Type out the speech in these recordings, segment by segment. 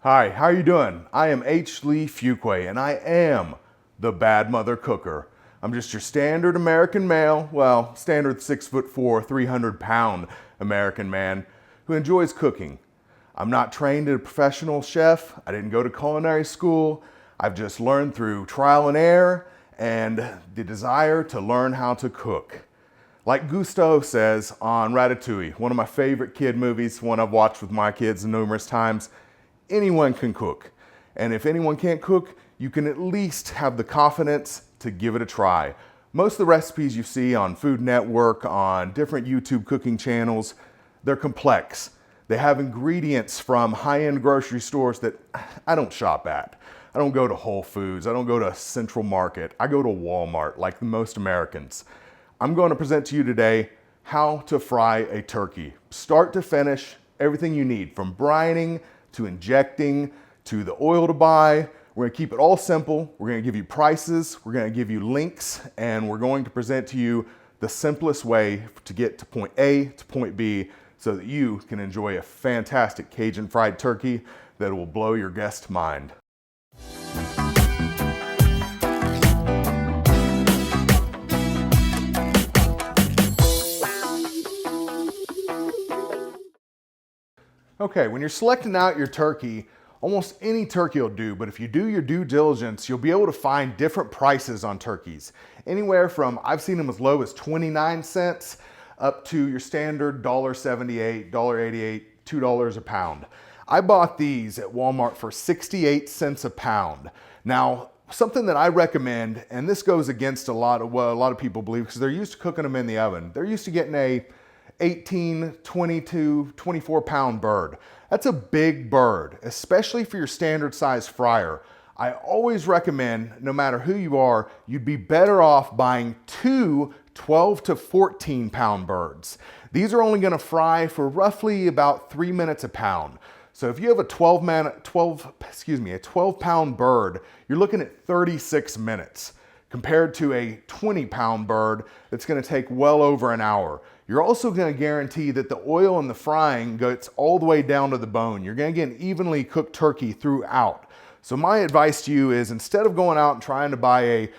Hi, how are you doing? I am H. Lee Fuquay, and I am the Bad Mother Cooker. I'm just your standard American male, well, standard 6'4", 300-pound American man who enjoys cooking. I'm not trained as a professional chef. I didn't go to culinary school. I've just learned through trial and error and the desire to learn how to cook. Like Gusteau says on Ratatouille, one of my favorite kid movies, one I've watched with my kids numerous times, anyone can cook. And if anyone can't cook, you can at least have the confidence to give it a try. Most of the recipes you see on Food Network, on different YouTube cooking channels, they're complex. They have ingredients from high-end grocery stores that I don't shop at. I don't go to Whole Foods. I don't go to Central Market. I go to Walmart like most Americans. I'm going to present to you today how to fry a turkey. Start to finish, everything you need, from brining to injecting to the oil to buy. We're gonna keep it all simple. We're gonna give you prices, we're gonna give you links, and we're going to present to you the simplest way to get to point A to point B so that you can enjoy a fantastic Cajun fried turkey that will blow your guest mind. Okay, when you're selecting out your turkey, almost any turkey will do, but if you do your due diligence, you'll be able to find different prices on turkeys. Anywhere from, I've seen them as low as 29 cents up to your standard $1.78, $1.88, $2 a pound. I bought these at Walmart for 68 cents a pound. Now, something that I recommend, and this goes against a lot of what a lot of people believe because they're used to cooking them in the oven. They're used to getting a 18, 22, 24 pound bird. That's a big bird, especially for your standard size fryer. I always recommend, no matter who you are, you'd be better off buying two 12 to 14 pound birds. These are only gonna fry for roughly about 3 minutes a pound. So if you have a 12 pound bird, you're looking at 36 minutes compared to a 20 pound bird that's gonna take well over an hour. You're also gonna guarantee that the oil in the frying gets all the way down to the bone. You're gonna get an evenly cooked turkey throughout. So my advice to you is, instead of going out and trying to buy a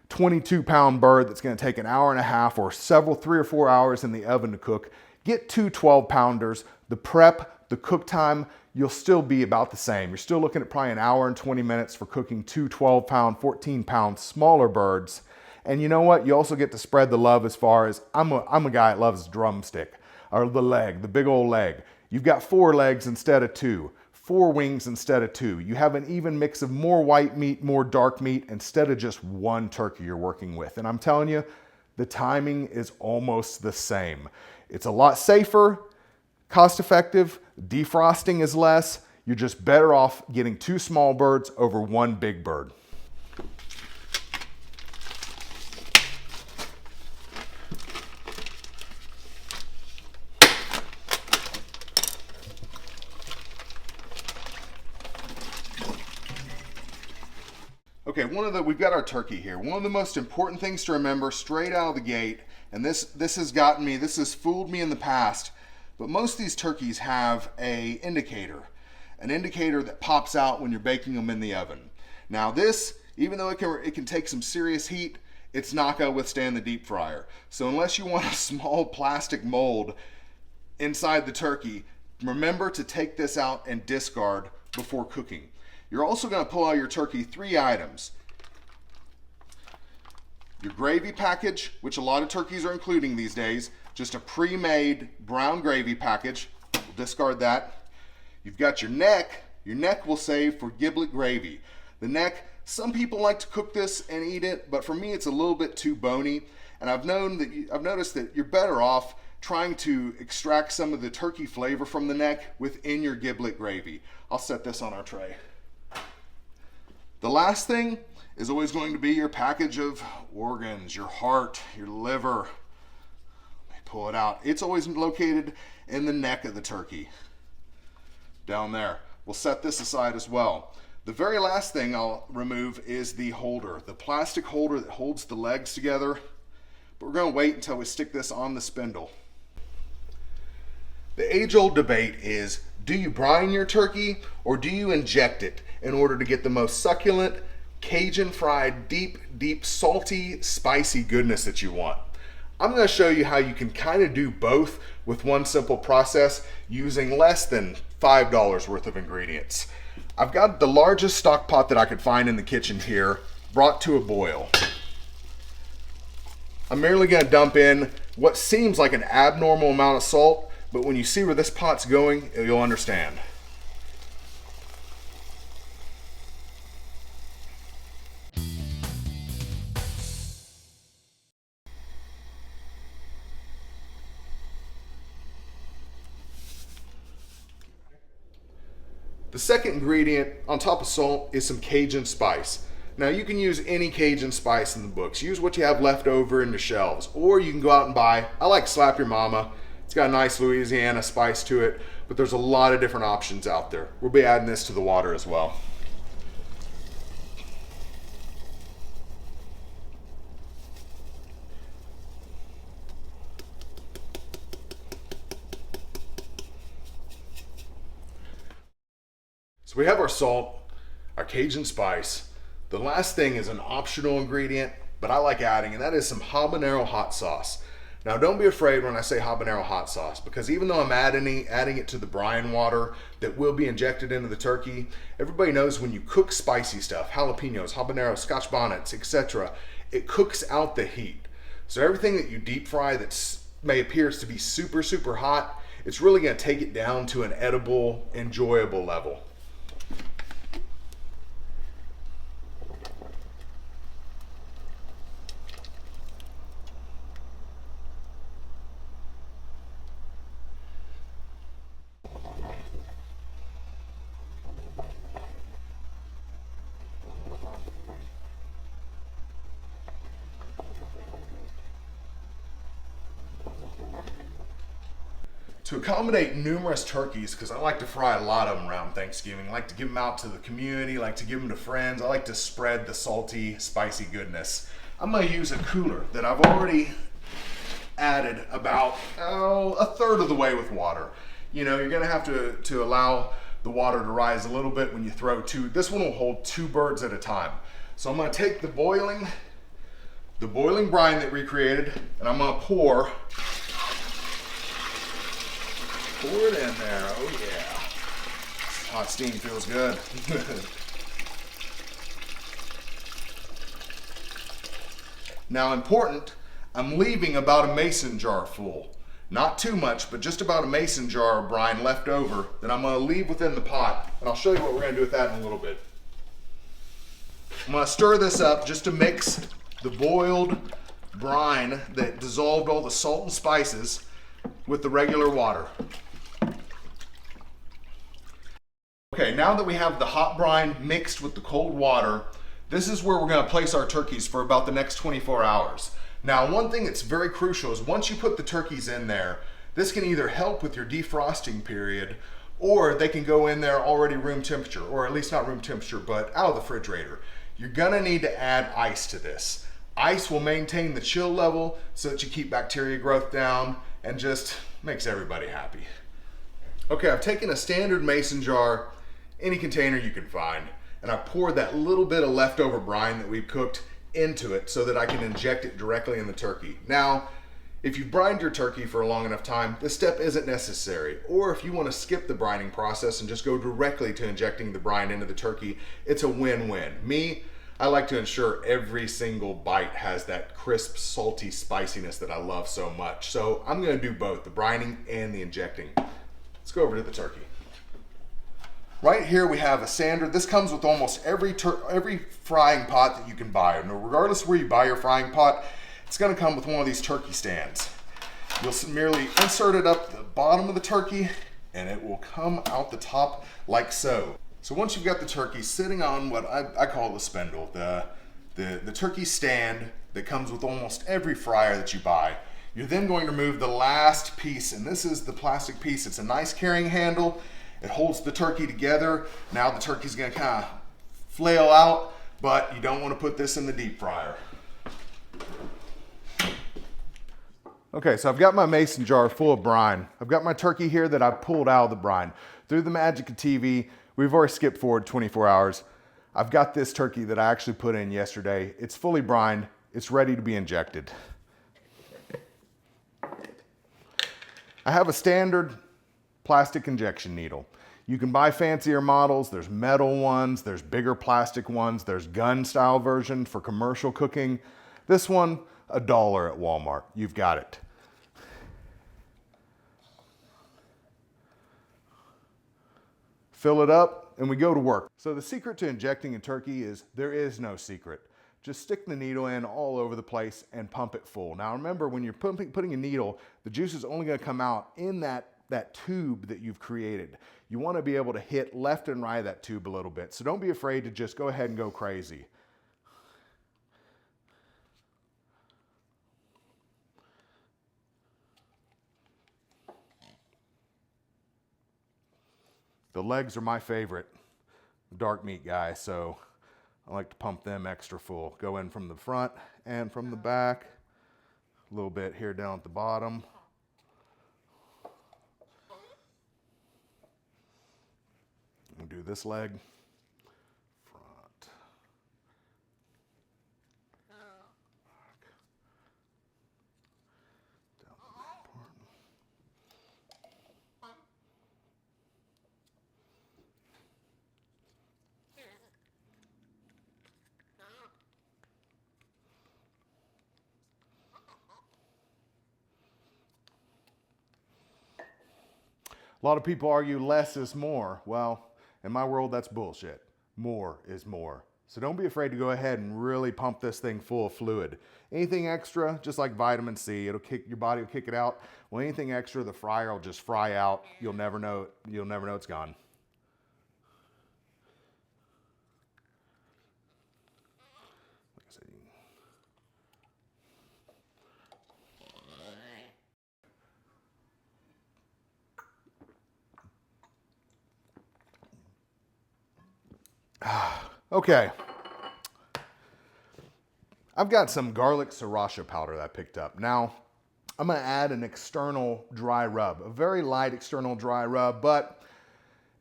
22 pound bird that's gonna take an hour and a half or 3 or 4 hours in the oven to cook, get two 12 pounders. The prep, the cook time, you'll still be about the same. You're still looking at probably an hour and 20 minutes for cooking two 12 pound, 14 pound smaller birds. And you know what? You also get to spread the love as far as, I'm a guy that loves drumstick, or the leg, the big old leg. You've got 4 legs instead of 2, 4 wings instead of 2. You have an even mix of more white meat, more dark meat, instead of just one turkey you're working with. And I'm telling you, the timing is almost the same. It's a lot safer, cost effective, defrosting is less. You're just better off getting 2 small birds over 1 big bird. Okay, we've got our turkey here. One of the most important things to remember straight out of the gate, and this has fooled me in the past, but most of these turkeys have an indicator that pops out when you're baking them in the oven. Now this, even though it can take some serious heat, it's not gonna withstand the deep fryer. So unless you want a small plastic mold inside the turkey, remember to take this out and discard before cooking. You're also going to pull out your turkey 3 items. Your gravy package, which a lot of turkeys are including these days, just a pre-made brown gravy package. We'll discard that. You've got your neck. Your neck we'll save for giblet gravy. The neck, some people like to cook this and eat it, but for me it's a little bit too bony. And I've noticed that you're better off trying to extract some of the turkey flavor from the neck within your giblet gravy. I'll set this on our tray. The last thing is always going to be your package of organs, your heart, your liver. Let me pull it out. It's always located in the neck of the turkey. Down there. We'll set this aside as well. The very last thing I'll remove is the holder, the plastic holder that holds the legs together. But we're going to wait until we stick this on the spindle. The age-old debate is, Do you brine your turkey or do you inject it in order to get the most succulent, Cajun fried, deep, salty, spicy goodness that you want? I'm going to show you how you can kind of do both with one simple process using less than $5 worth of ingredients. I've got the largest stock pot that I could find in the kitchen here, brought to a boil. I'm merely going to dump in what seems like an abnormal amount of salt, but when you see where this pot's going, you'll understand. The second ingredient on top of salt is some Cajun spice. Now you can use any Cajun spice in the books. Use what you have left over in the shelves, or you can go out and buy, I like Slap Your Mama. It's got a nice Louisiana spice to it, but there's a lot of different options out there. We'll be adding this to the water as well. So we have our salt, our Cajun spice. The last thing is an optional ingredient, but I like adding, and that is some Habanero Hot Sauce. Now don't be afraid when I say Habanero Hot Sauce, because even though I'm adding it to the brine water that will be injected into the turkey, everybody knows when you cook spicy stuff, jalapenos, habaneros, scotch bonnets, etc., it cooks out the heat. So everything that you deep fry that may appear to be super hot, it's really going to take it down to an edible, enjoyable level. To accommodate numerous turkeys, because I like to fry a lot of them around Thanksgiving, I like to give them out to the community, I like to give them to friends, I like to spread the salty, spicy goodness. I'm going to use a cooler that I've already added about a third of the way with water. You know, you're going to have to allow the water to rise a little bit when you throw two. This one will hold 2 birds at a time. So I'm going to take the boiling brine that we created, and I'm going to pour it in there. Oh yeah. Hot steam feels good. Now important, I'm leaving about a mason jar full. Not too much, but just about a mason jar of brine left over that I'm going to leave within the pot, and I'll show you what we're going to do with that in a little bit. I'm going to stir this up just to mix the boiled brine that dissolved all the salt and spices with the regular water. Okay, now that we have the hot brine mixed with the cold water, this is where we're going to place our turkeys for about the next 24 hours. Now, one thing that's very crucial is once you put the turkeys in there, this can either help with your defrosting period, or they can go in there already room temperature, or at least not room temperature, but out of the refrigerator. You're going to need to add ice to this. Ice will maintain the chill level so that you keep bacteria growth down and just makes everybody happy. Okay, I've taken a standard mason jar, any container you can find, and I've poured that little bit of leftover brine that we've cooked into it so that I can inject it directly in the turkey. Now, if you've brined your turkey for a long enough time, this step isn't necessary. Or if you want to skip the brining process and just go directly to injecting the brine into the turkey, it's a win-win. Me, I like to ensure every single bite has that crisp, salty spiciness that I love so much. So I'm going to do both, the brining and the injecting. Let's go over to the turkey. Right here we have a sander. This comes with almost every frying pot that you can buy. And regardless of where you buy your frying pot, it's going to come with one of these turkey stands. You'll merely insert it up the bottom of the turkey and it will come out the top like so. So once you've got the turkey sitting on what I call the spindle, the turkey stand that comes with almost every fryer that you buy, you're then going to remove the last piece, and this is the plastic piece. It's a nice carrying handle. It holds the turkey together. Now the turkey's gonna kind of flail out, but you don't want to put this in the deep fryer. Okay, so I've got my mason jar full of brine. I've got my turkey here that I've pulled out of the brine. through the magic of TV, we've already skipped forward 24 hours. I've got this turkey that I actually put in yesterday. It's fully brined. It's ready to be injected. I have a standard plastic injection needle. You can buy fancier models. There's metal ones, there's bigger plastic ones, there's gun style version for commercial cooking. This one, $1 at Walmart. You've got it. Fill it up and we go to work. So the secret to injecting a turkey is there is no secret. Just stick the needle in all over the place and pump it full. Now remember, when you're putting a needle, the juice is only gonna come out in that tube that you've created. You wanna be able to hit left and right of that tube a little bit. So don't be afraid to just go ahead and go crazy. The legs are my favorite dark meat guy, so I like to pump them extra full. Go in from the front and from the back. A little bit here down at the bottom. We'll do this leg. Front. Back. Down the back part. A lot of people argue less is more. Well, in my world, that's bullshit. More is more. So don't be afraid to go ahead and really pump this thing full of fluid. Anything extra, just like vitamin C, your body will kick it out. Well, anything extra, the fryer will just fry out. You'll never know it's gone. Like I said, okay, I've got some garlic sriracha powder that I picked up. Now, I'm gonna add an external dry rub, a very light external dry rub, but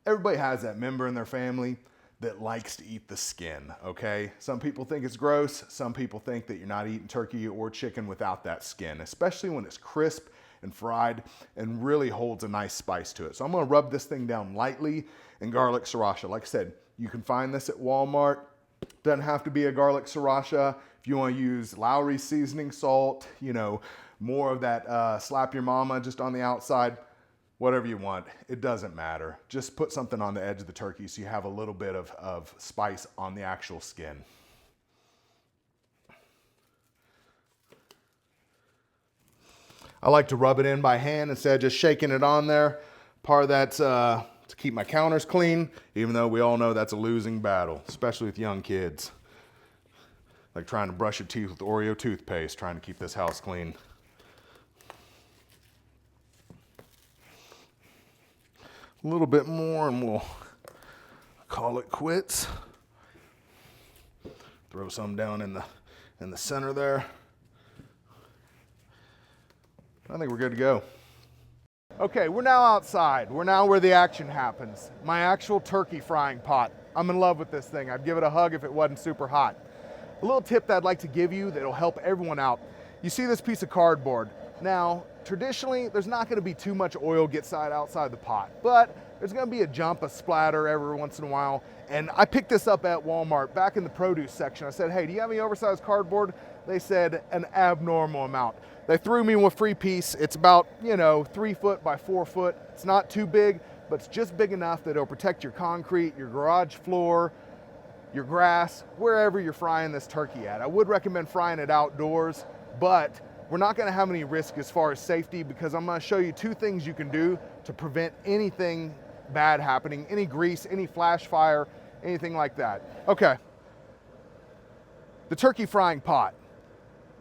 everybody has that member in their family that likes to eat the skin, okay? Some people think it's gross. Some people think that you're not eating turkey or chicken without that skin, especially when it's crisp and fried and really holds a nice spice to it. So I'm gonna rub this thing down lightly in garlic sriracha. Like I said, you can find this at Walmart. Doesn't have to be a garlic sriracha. If you want to use Lowry's seasoning salt, you know, more of that slap your mama just on the outside, whatever you want, it doesn't matter. Just put something on the edge of the turkey so you have a little bit of spice on the actual skin. I like to rub it in by hand instead of just shaking it on there. Part of that's to keep my counters clean, even though we all know that's a losing battle, especially with young kids. Like trying to brush your teeth with Oreo toothpaste, trying to keep this house clean. A little bit more and we'll call it quits. Throw some down in the center there. I think we're good to go. Okay, we're now outside. We're now where the action happens. My actual turkey frying pot. I'm in love with this thing. I'd give it a hug if it wasn't super hot. A little tip that I'd like to give you that'll help everyone out. You see this piece of cardboard. Now, traditionally, there's not gonna be too much oil get outside the pot, but there's gonna be a jump, a splatter every once in a while. And I picked this up at Walmart back in the produce section. I said, hey, do you have any oversized cardboard? They said an abnormal amount. They threw me a free piece. It's about, 3 foot by 4 foot. It's not too big, but it's just big enough that it'll protect your concrete, your garage floor, your grass, wherever you're frying this turkey at. I would recommend frying it outdoors, but we're not gonna have any risk as far as safety because I'm gonna show you 2 things you can do to prevent anything bad happening, any grease, any flash fire, anything like that. Okay, the turkey frying pot.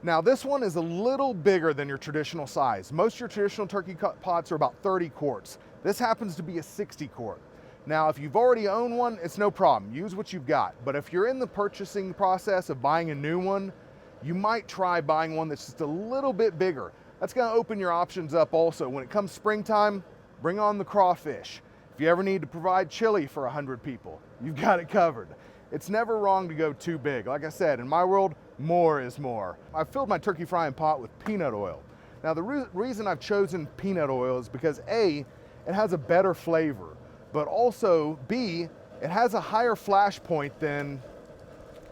Now this one is a little bigger than your traditional size. Most of your traditional turkey pots are about 30 quarts. This happens to be a 60 quart. Now if you've already owned one, it's no problem, use what you've got. But if you're in the purchasing process of buying a new one, you might try buying one that's just a little bit bigger. That's gonna open your options up also. When it comes springtime, bring on the crawfish. If you ever need to provide chili for 100 people, you've got it covered. It's never wrong to go too big. Like I said, in my world, more is more. I've filled my turkey frying pot with peanut oil. Now the reason I've chosen peanut oil is because A, it has a better flavor, but also B, it has a higher flash point than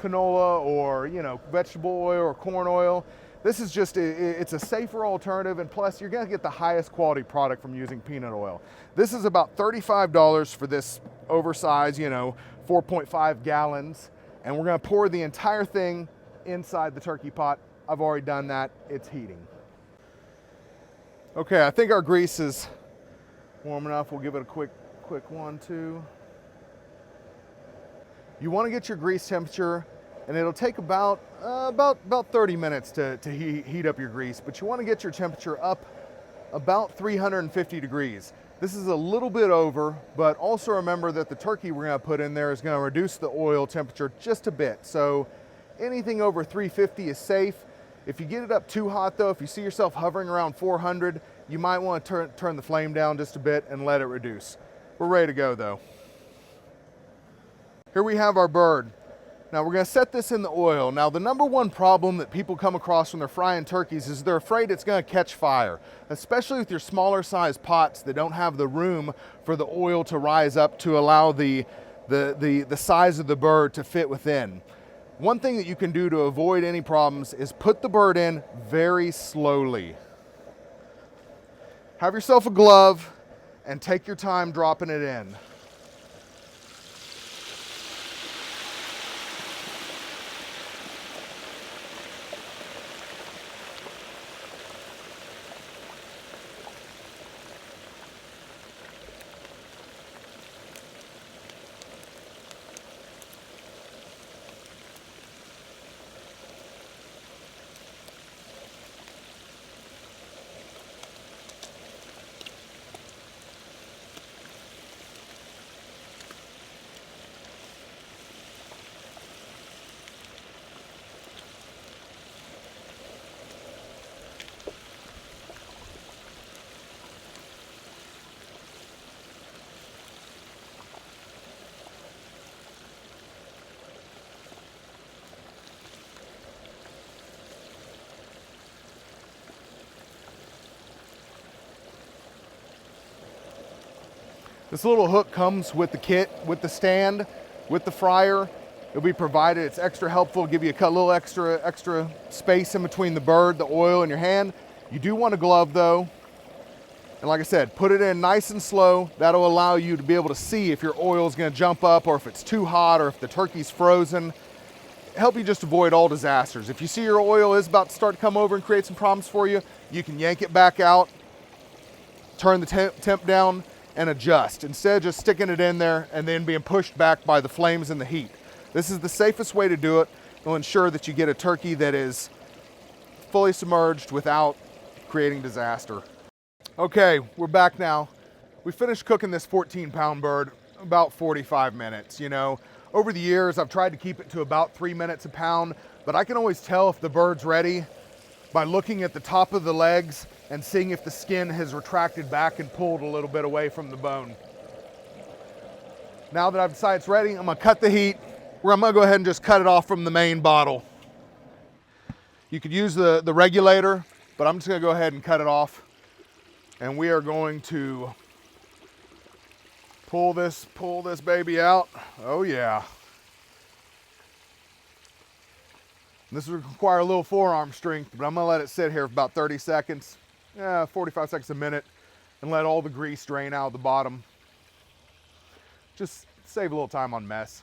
canola or, you know, vegetable oil or corn oil. This is just, it's a safer alternative, and plus you're gonna get the highest quality product from using peanut oil. This is about $35 for this oversized, you know, 4.5 gallons, and we're gonna pour the entire thing inside the turkey pot. I've already done that, it's heating. Okay, I think our grease is warm enough. We'll give it a quick 1-2. You wanna get your grease temperature, and it'll take about 30 minutes to heat up your grease, but you wanna get your temperature up about 350 degrees. This is a little bit over, but also remember that the turkey we're gonna put in there is gonna reduce the oil temperature just a bit. So anything over 350 is safe. If you get it up too hot though, if you see yourself hovering around 400, you might wanna turn the flame down just a bit and let it reduce. We're ready to go though. Here we have our bird. Now we're gonna set this in the oil. Now the number one problem that people come across when they're frying turkeys is they're afraid it's gonna catch fire, especially with your smaller size pots that don't have the room for the oil to rise up to allow the size of the bird to fit within. One thing that you can do to avoid any problems is put the bird in very slowly. Have yourself a glove and take your time dropping it in. This little hook comes with the kit, with the stand, with the fryer. It'll be provided. It's extra helpful, give you a little extra space in between the bird, the oil, and your hand. You do want a glove though. And like I said, put it in nice and slow. That'll allow you to be able to see if your oil is gonna jump up or if it's too hot or if the turkey's frozen. Help you just avoid all disasters. If you see your oil is about to start to come over and create some problems for you, you can yank it back out, turn the temp down, and adjust, instead of just sticking it in there and then being pushed back by the flames and the heat. This is the safest way to do it. It'll ensure that you get a turkey that is fully submerged without creating disaster. Okay, we're back now. We finished cooking this 14-pound bird about 45 minutes. You know, over the years, I've tried to keep it to about 3 minutes a pound, but I can always tell if the bird's ready by looking at the top of the legs and seeing if the skin has retracted back and pulled a little bit away from the bone. Now that I've decided it's ready, I'm gonna cut the heat, where I'm gonna go ahead and just cut it off from the main bottle. You could use the regulator, but I'm just gonna go ahead and cut it off. And we are going to pull this baby out. Oh yeah. This will require a little forearm strength, but I'm gonna let it sit here for about 30 seconds. 45 seconds a minute, and let all the grease drain out of the bottom. Just save a little time on mess.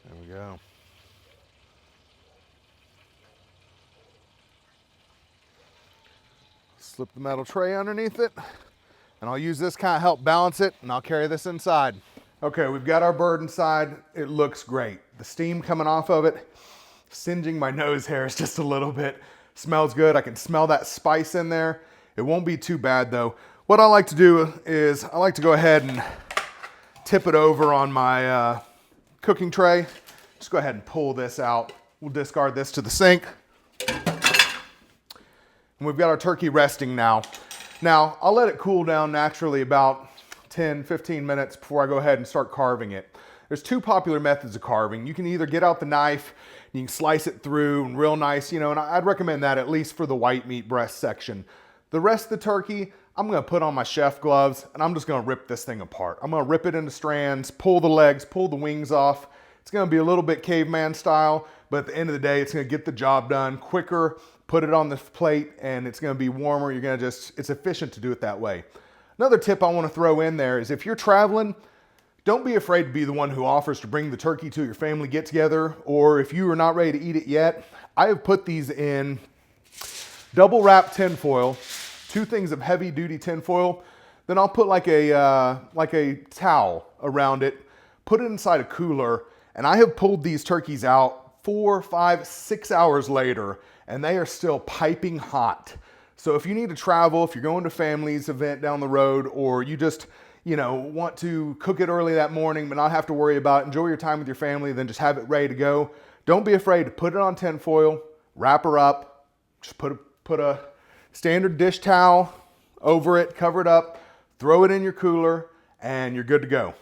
There we go. Slip the metal tray underneath it, and I'll use this kind of help balance it, and I'll carry this inside. Okay, we've got our bird inside. It looks great. The steam coming off of it, singeing my nose hairs just a little bit. Smells good. I can smell that spice in there. It won't be too bad though. What I like to do is I like to go ahead and tip it over on my cooking tray. Just go ahead and pull this out. We'll discard this to the sink. And we've got our turkey resting now. Now, I'll let it cool down naturally about 10, 15 minutes before I go ahead and start carving it. There's two popular methods of carving. You can either get out the knife, you can slice it through and real nice, you know, and I'd recommend that at least for the white meat breast section. The rest of the turkey, I'm gonna put on my chef gloves and I'm just gonna rip this thing apart. I'm gonna rip it into strands, pull the legs, pull the wings off. It's gonna be a little bit caveman style, but at the end of the day, it's gonna get the job done quicker, put it on the plate, and it's gonna be warmer. You're gonna it's efficient to do it that way. Another tip I wanna throw in there is if you're traveling, don't be afraid to be the one who offers to bring the turkey to your family get together, or if you are not ready to eat it yet, I have put these in double wrap tin foil, 2 things of heavy duty tin foil. Then I'll put like a towel around it, put it inside a cooler, and I have pulled these turkeys out 4, 5, 6 hours later, and they are still piping hot. So if you need to travel, if you're going to family's event down the road, or you just, you know, want to cook it early that morning but not have to worry about it, enjoy your time with your family, then just have it ready to go. Don't be afraid to put it on tin foil, wrap her up, just put a standard dish towel over it, cover it up, throw it in your cooler, and you're good to go.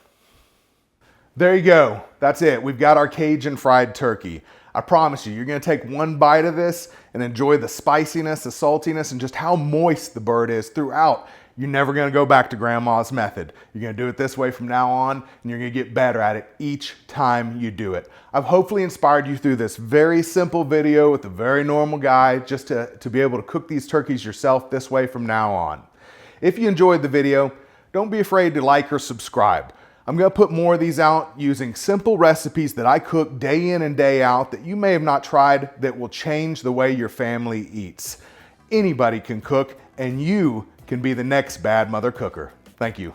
There you go. That's it. We've got our Cajun fried turkey. I promise you, you're gonna take one bite of this and enjoy the spiciness, the saltiness, and just how moist the bird is throughout. You're never gonna go back to grandma's method. You're gonna do it this way from now on, and you're gonna get better at it each time you do it. I've hopefully inspired you through this very simple video with a very normal guy just to be able to cook these turkeys yourself this way from now on. If you enjoyed the video, don't be afraid to like or subscribe. I'm gonna put more of these out using simple recipes that I cook day in and day out that you may have not tried that will change the way your family eats. Anybody can cook, and you can be the next bad mother cooker. Thank you.